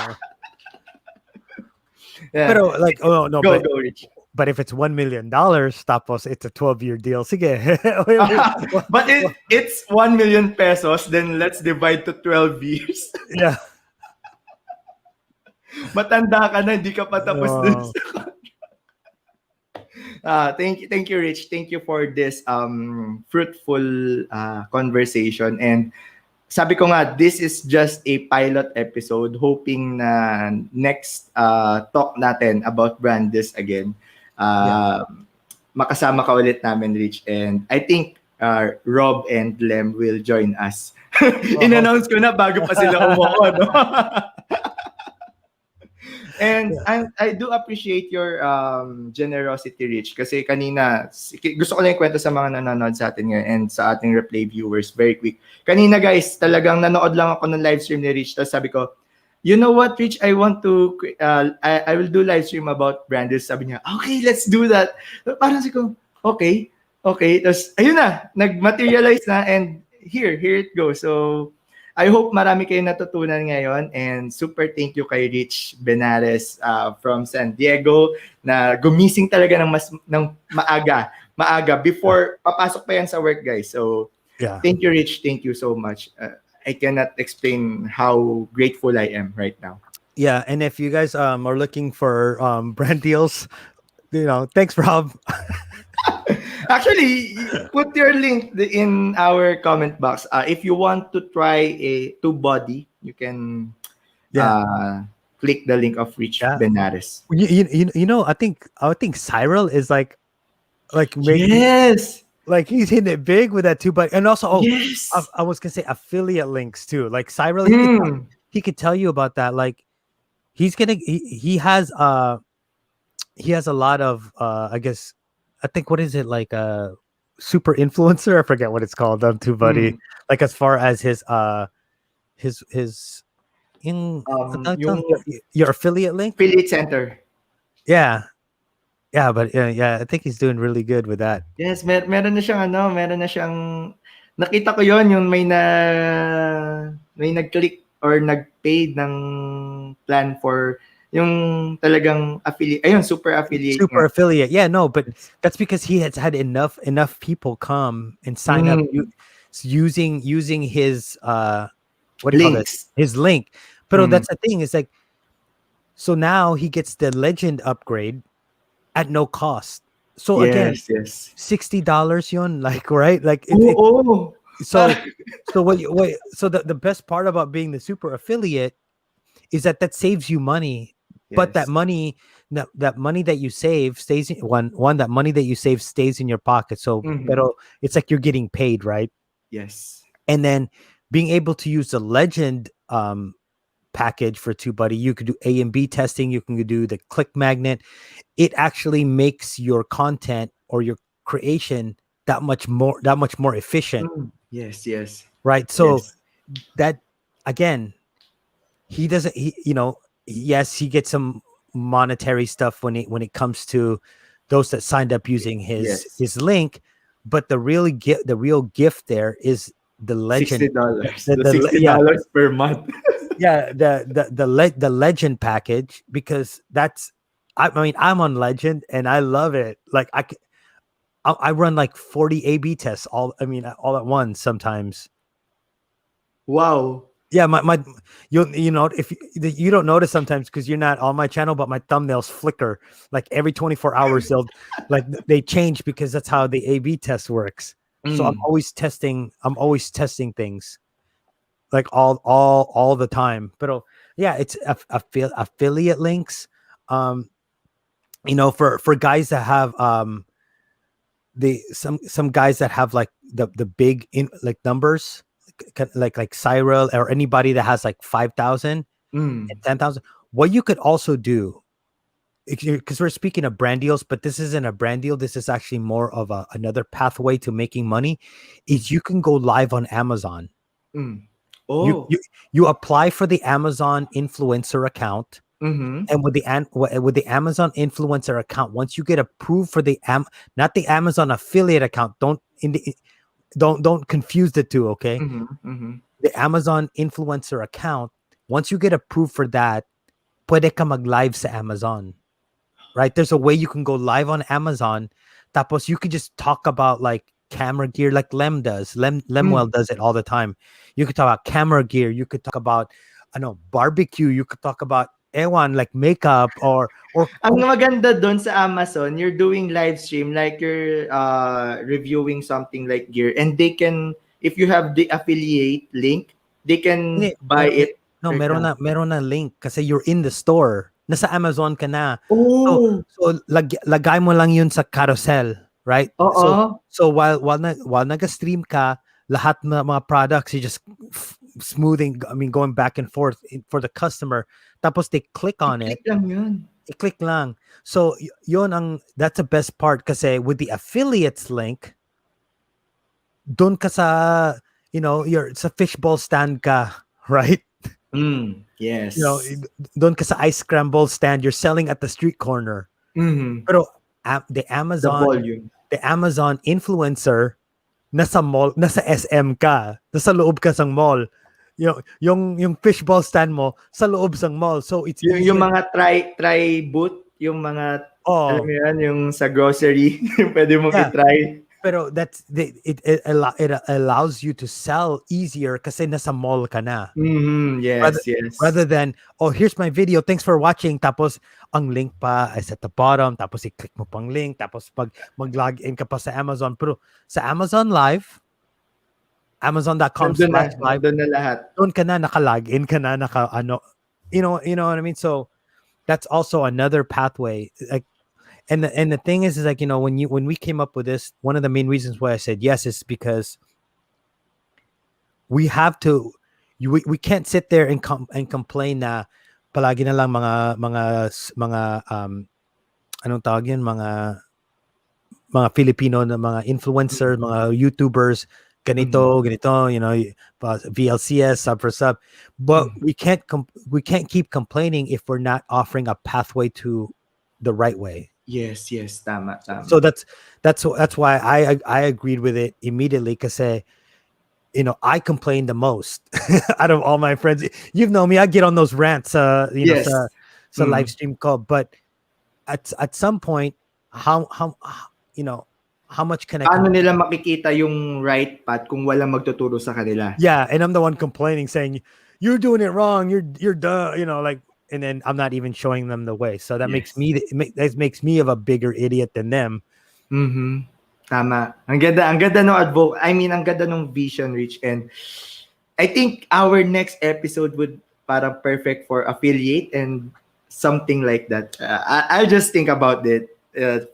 Yeah. Pero, like, oh no, Go, go, Rich. but if it's $1 million, tapos it's a 12-year deal. Sige. But it's 1 million pesos, then let's divide to 12 years. Yeah. Matanda ka na, hindi ka pa tapos dun Oh. Thank you, Rich. Thank you for this fruitful conversation. And sabi ko nga, this is just a pilot episode. Hoping na next talk natin about Brandis again, makasama ka ulit namin, Rich. And I think Rob and Lem will join us. In-announce ko na bago pa sila umuo, no? And I do appreciate your generosity, Rich, kasi kanina gusto ko lang ikwento sa mga nanonood sa atin ngayon and sa ating replay viewers very quick. Kanina guys, talagang nanood lang ako ng live stream ni Rich, tapos sabi ko, you know what, Rich, I want to I will do live stream about Brandis. Sabi niya, okay, let's do that. Parang sabi ko, okay. Tapos ayun na, nag-materialize na, and here it goes. So I hope marami kayong natutunan ngayon, and super thank you kay Rich Benares from San Diego na gumising talaga ng maaga before papasok pa yan sa work, guys. So thank you, Rich. Thank you so much. I cannot explain how grateful I am right now. Yeah, and if you guys are looking for brand deals, thanks, Rob. Actually, put your link in our comment box. If you want to try a two-body, you can click the link of Rich Benares. I think Cyril is like yes, like he's hitting it big with that two-body, and also yes, I was gonna say affiliate links too. Like Cyril, he could tell you about that. Like he has a lot of I guess. I think, what is it, like a super influencer? I forget what it's called. Too, buddy. Like as far as his your affiliate link, affiliate center. Yeah, but I think he's doing really good with that. Yes, meron na siyang nakita ko yung may nag-click or nag-paid ng plan for yung talagang affiliate, super affiliate. Yeah, no, but that's because he has had enough people come and sign up using his what do you call it, his link. But that's the thing, is like, so now he gets the legend upgrade at no cost. So again, $60 yun, like, right? Like so the best part about being the super affiliate is that saves you money. But that money that you save stays in that money that you save stays in your pocket. So pero it's like you're getting paid, right? Yes. And then being able to use the legend package for TubeBuddy, you could do A and B testing, you can do the click magnet. It actually makes your content or your creation that much more efficient. Yes. Right. So that, again, he doesn't, yes, he gets some monetary stuff when it comes to those that signed up using his link, but the real gift there is the legend. $60. The $60 per month. the legend package, because that's, I mean, I'm on Legend and I love it. Like I run like 40 A/B tests all at once sometimes. Wow. Yeah, if you don't notice sometimes because you're not on my channel, but my thumbnails flicker like every 24 hours. They change because that's how the A/B test works. So I'm always testing things like all the time. But it's affiliate links. For guys that have some guys that have like the big numbers, like Cyril or anybody that has like 5,000 and 10,000. What you could also do, because we're speaking of brand deals, but this isn't a brand deal. This is actually more of another pathway to making money. Is you can go live on Amazon. Oh, you apply for the Amazon influencer account, and with the Amazon influencer account, once you get approved for not the Amazon affiliate account, don't confuse the two, okay? The Amazon influencer account, once you get approved for that, pwede ka mag-live sa Amazon, right? There's a way you can go live on Amazon. Tapos you could just talk about like camera gear, like Lem does. Lemuel does it all the time. You could talk about camera gear. You could talk about, barbecue. You could talk about ewan, like makeup or Ang maganda doon sa Amazon, you're doing live stream like you're reviewing something like gear, and they can, if you have the affiliate link, they can hindi, buy it no, right now. meron na link kasi you're in the store. Nasa Amazon ka na. Oh, So lagay mo lang yun sa carousel, right? oo. So while nag-stream ka, lahat ng mga products you just smoothing, I mean going back and forth for the customer. Tapos they click on it. I-click lang yun. I-click lang. So that's the best part kasi with the affiliates link, doon ka sa, you're sa fishbowl stand ka, right? Yes. Doon ka sa ice scramble stand, you're selling at the street corner. Pero the Amazon influencer nasa mall, nasa SM ka, nasa loob ka sang mall. Yung fishbowl stand mo sa loob sang mall. So it's yung mga try booth, yung mga alam mo yan, yung sa grocery, pwede mong i-try. Pero it allows you to sell easier kasi nasa mall ka na. Yes. Rather than, here's my video, thanks for watching, tapos ang link pa is at the bottom, tapos i-click mo pang link, tapos pag mag-log in ka pa sa Amazon. Pero sa Amazon Live, Amazon.com/live, doon na lahat. doon ka na, naka-login ka na, you know what I mean? So that's also another pathway. Like, and the thing is like, when we came up with this, one of the main reasons why I said yes is because we have to, we can't sit there and complain na palagi na lang mga anong tawag yun, mga Filipino na mga influencers, mga YouTubers, ganito, VLCS, sub for sub, but we can't keep complaining if we're not offering a pathway to the right way. Yes, tama. So that's why I agreed with it immediately, kasi I complain the most out of all my friends. You know me, I get on those rants, sa live stream call, but at some point, how much can I? Paano nila makikita yung right path kung walang magtuturo sa kanila? Yeah, and I'm the one complaining, saying you're doing it wrong. You're dumb. And then I'm not even showing them the way. So that makes me of a bigger idiot than them. Tama. Ang ganda ng ang ganda ng vision, Rich. And I think our next episode would parang perfect for affiliate and something like that. I'll just think about it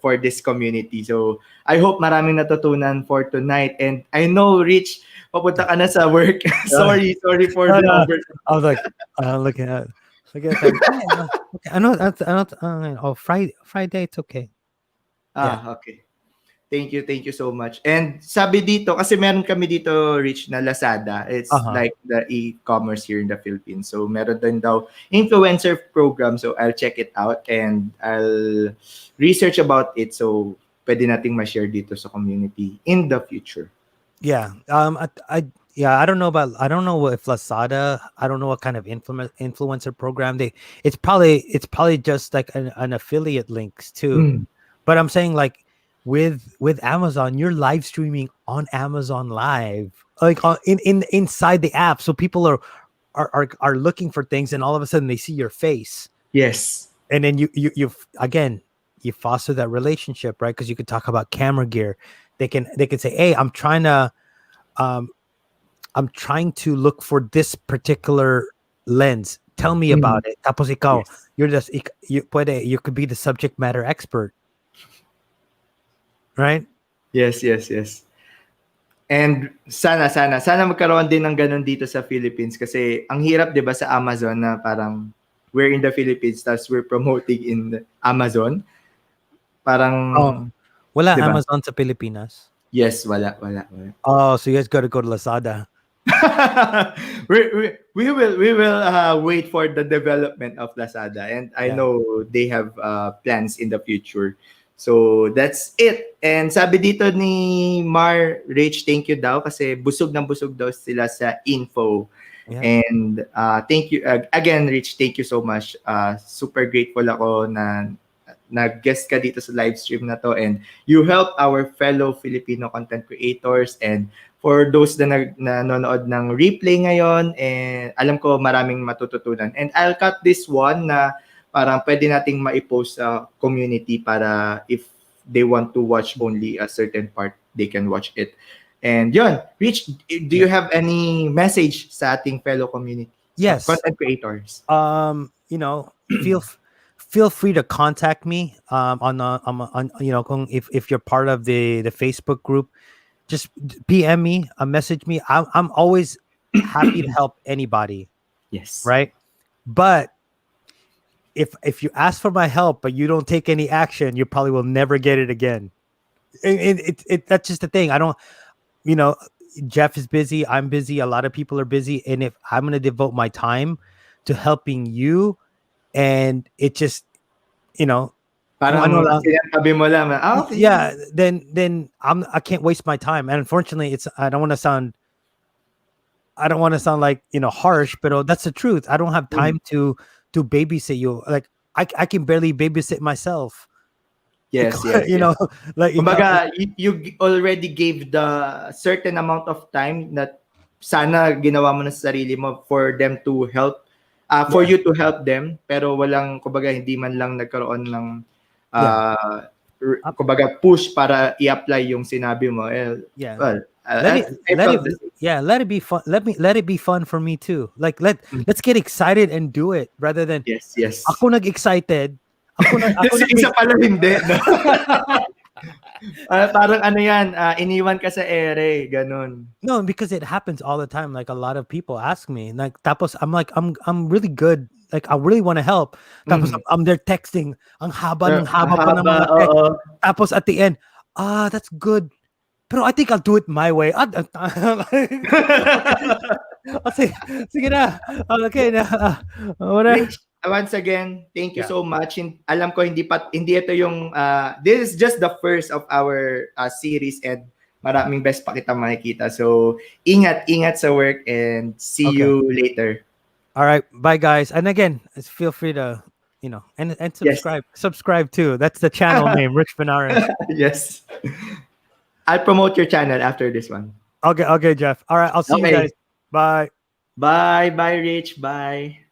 for this community. So I hope maraming natutunan for tonight. And I know, Rich, papunta ka na sa work. sorry for the over. I was like, looking at that. Okay, I know. Friday, it's okay. Okay. Thank you so much. And sabi dito, kasi meron kami dito, Rich, na Lazada. It's like the e-commerce here in the Philippines. So meron din daw influencer program. So I'll check it out and I'll research about it. So pwede nating ma-share dito sa community in the future. Yeah. I don't know if Lazada, I don't know what kind of influencer program it's probably just like an affiliate links too. But I'm saying, like, with Amazon, you're live streaming on Amazon Live, like inside the app. So people are looking for things, and all of a sudden they see your face. Yes. And then you again, you foster that relationship, right? Because you could talk about camera gear. They can say, hey, I'm trying to look for this particular lens. Tell me about it. Tapos ikaw, you could be the subject matter expert. Right? Yes. And sana magkaroon din ng ganun dito sa Philippines, kasi ang hirap 'di ba sa Amazon na parang we're in the Philippines tapos we're promoting in Amazon. Parang wala diba? Amazon sa Pilipinas. Yes, wala. Oh, so you guys got to go to Lazada. we will wait for the development of Lazada, and I know they have plans in the future. So that's it. And sabi dito ni Mar, Rich, thank you daw kasi busog daw sila sa info. Yeah. And thank you again, Rich, thank you so much. Super grateful ako na nag-guest ka dito sa live stream na to, and you help our fellow Filipino content creators and for those na nanonood ng replay ngayon, and alam ko maraming matututunan. And I'll cut this one na parang pwede nating maipost sa community para if they want to watch only a certain part, they can watch it. And yun, Rich, do you have any message sa ating fellow community? Yes. Content creators. You know, feel free to contact me on you know, if you're part of the Facebook group, just PM me, message me. I'm always happy to help anybody. Yes. Right. But if you ask for my help but you don't take any action, you probably will never get it again. That's just the thing. I don't, you know, Jeff is busy, I'm busy, a lot of people are busy, and if I'm going to devote my time to helping you, and it just, you know, parang sinasabi mo lang, okay. Yeah, then I can't waste my time. And unfortunately, I don't want to sound like, you know, harsh, but that's the truth. I don't have time to babysit you. Like I can barely babysit myself. Yes, you know, like kumbaga, you already gave the certain amount of time that sana ginawa mo na sa sarili mo for them to help, for you to help them, pero walang, kumbaga, hindi man lang nagkaroon ng kumbaga push para i-apply yung sinabi mo. Well, let it be fun. Let it be fun for me too. Like let's get excited and do it rather than yes. Ako nag-excited. Ako isa pala hindi. No? Parang ano yan, iniwan ka sa ere, ganun. No, because it happens all the time. Like a lot of people ask me, like, tapos I'm like, I'm really good. Like I really want to help. Tapos I'm there texting, ang haba pa ng mga text. Tapos at the end, that's good. Pero I think I'll do it my way. Sige na. Okay na. Whatever. Once again, thank you so much. Alam ko hindi ito yung this is just the first of our series, and maraming best pa kita makikita. So ingat sa work, and see you later. All right, bye guys. And again, feel free to, you know, and subscribe. Yes. Subscribe too. That's the channel name, Rich Benares. Yes. I'll promote your channel after this one. Okay, Jeff. All right, I'll see you guys. Bye. Bye, Rich. Bye.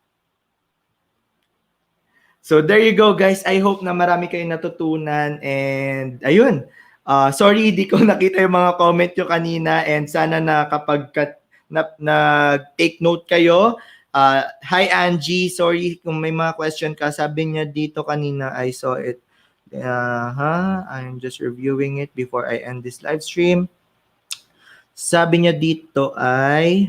So there you go, guys. I hope na marami kayong natutunan, and ayun. Sorry, di ko nakita yung mga comment nyo kanina, and sana na kapag take note kayo. Hi Angie, sorry kung may mga question ka. Sabi niya dito kanina, I saw it. I'm just reviewing it before I end this live stream. Sabi niya dito ay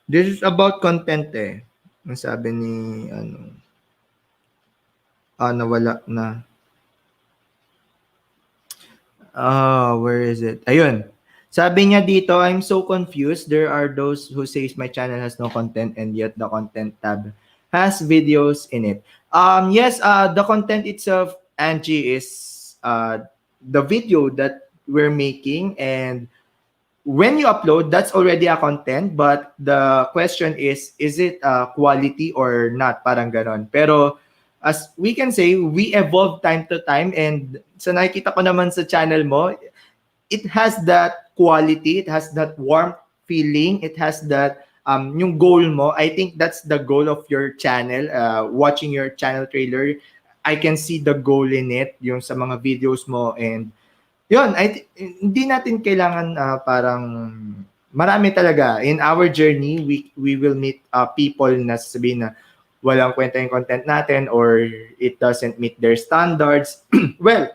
this is about content eh. Ang sabi ni nawala na. Where is it? Ayun. Sabi niya dito, I'm so confused. There are those who says my channel has no content, and yet the content tab has videos in it. Yes, the content itself, Angie, is the video that we're making, and when you upload, that's already a content, but the question is it quality or not? Parang ganon. Pero as we can say, we evolve time to time, and sa nakikita ko naman sa channel mo, it has that quality, it has that warm feeling, it has that yung goal mo. I think that's the goal of your channel. Watching your channel trailer, I can see the goal in it, yung sa mga videos mo, and yun, hindi natin kailangan parang marami talaga. In our journey, we will meet people na sasabihin na walang kwenta yung content natin, or it doesn't meet their standards. Well,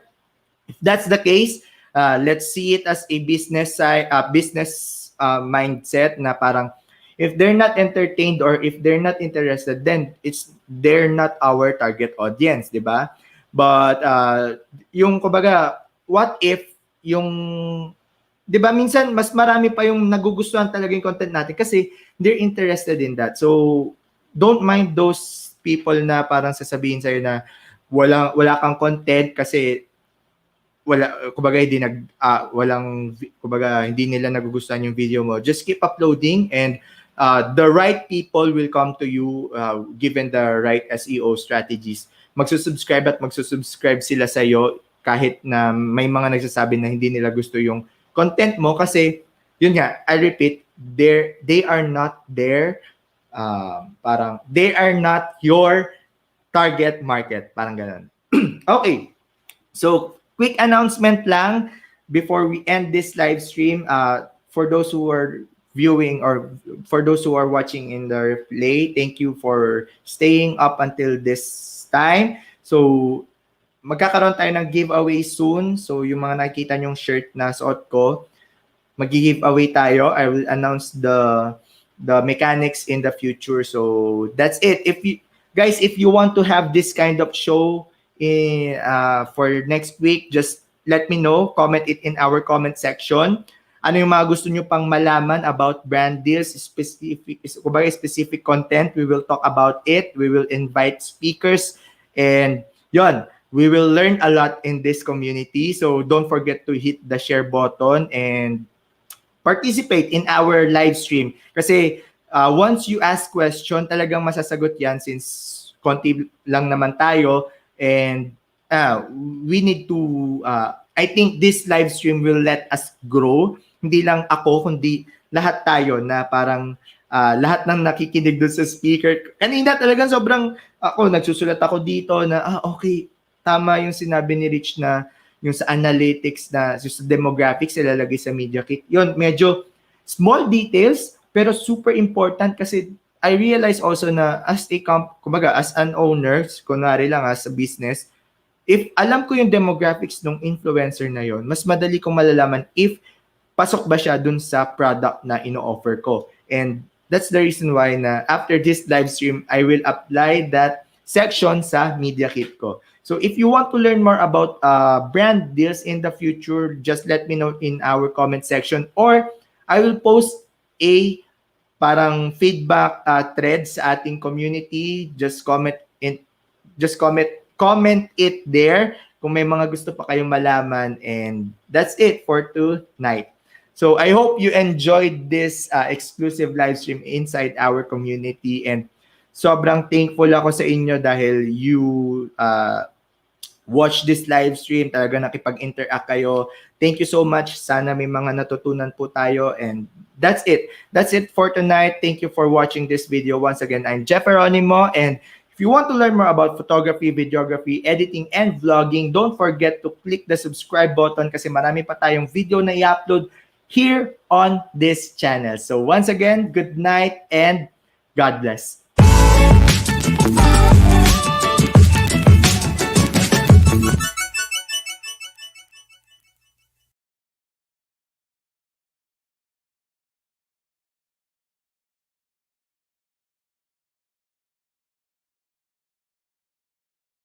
if that's the case, let's see it as a business mindset na parang if they're not entertained or if they're not interested, then they're not our target audience, di ba? But yung kumbaga, what if yung, di ba, minsan mas marami pa yung nagugustuhan talaga yung content natin kasi they're interested in that. So don't mind those people na parang sasabihin sa'yo na wala kang content kasi kumbaga hindi nila nagugustuhan yung video mo. Just keep uploading, and the right people will come to you given the right SEO strategies. Magsusubscribe at magsusubscribe sila sa'yo kahit na may mga nagsasabi na hindi nila gusto yung content mo kasi, yun nga, I repeat, they are not there, parang, they are not your target market. Parang ganun. Okay. So, quick announcement lang before we end this live stream. For those who are viewing or for those who are watching in the replay, thank you for staying up until this time. So, magkakaroon tayo ng giveaway soon. So, yung mga nakikita nyong shirt na suot ko, mag-giveaway tayo. I will announce the mechanics in the future. So, that's it. Guys, if you want to have this kind of show for next week, just let me know. Comment it in our comment section. Ano yung mga gusto nyo pang malaman about brand deals, specific content, we will talk about it. We will invite speakers. And yon, we will learn a lot in this community. So don't forget to hit the share button and participate in our live stream. Kasi once you ask question, talagang masasagot yan since konti lang naman tayo. And we need to, I think this live stream will let us grow. Hindi lang ako, kundi lahat tayo na parang lahat ng nakikinig doon sa speaker. Kanina talagang sobrang ako, nagsusulat ako dito na, okay, tama yung sinabi ni Rich na yung sa analytics na yung sa demographics ilalagay sa media kit. Yun, medyo small details, pero super important kasi I realize also na as kumbaga, as an owner, kunwari lang as a business, if alam ko yung demographics ng influencer na yon, mas madali kong malalaman if pasok ba siya dun sa product na ino-offer ko. And that's the reason why na after this live stream, I will apply that section sa media kit ko. So if you want to learn more about brand deals in the future, just let me know in our comment section or I will post a parang feedback thread sa ating community. Just comment it there kung may mga gusto pa kayong malaman. And that's it for tonight. So I hope you enjoyed this exclusive live stream inside our community and sobrang thankful ako sa inyo dahil you watch this live stream, talaga nakipag-interact kayo. Thank you so much. Sana may mga natutunan po tayo and that's it. That's it for tonight. Thank you for watching this video. Once again, I'm Jeff Geronimo and if you want to learn more about photography, videography, editing, and vlogging, don't forget to click the subscribe button kasi marami pa tayong video na i-upload here on this channel. So once again, good night and God bless.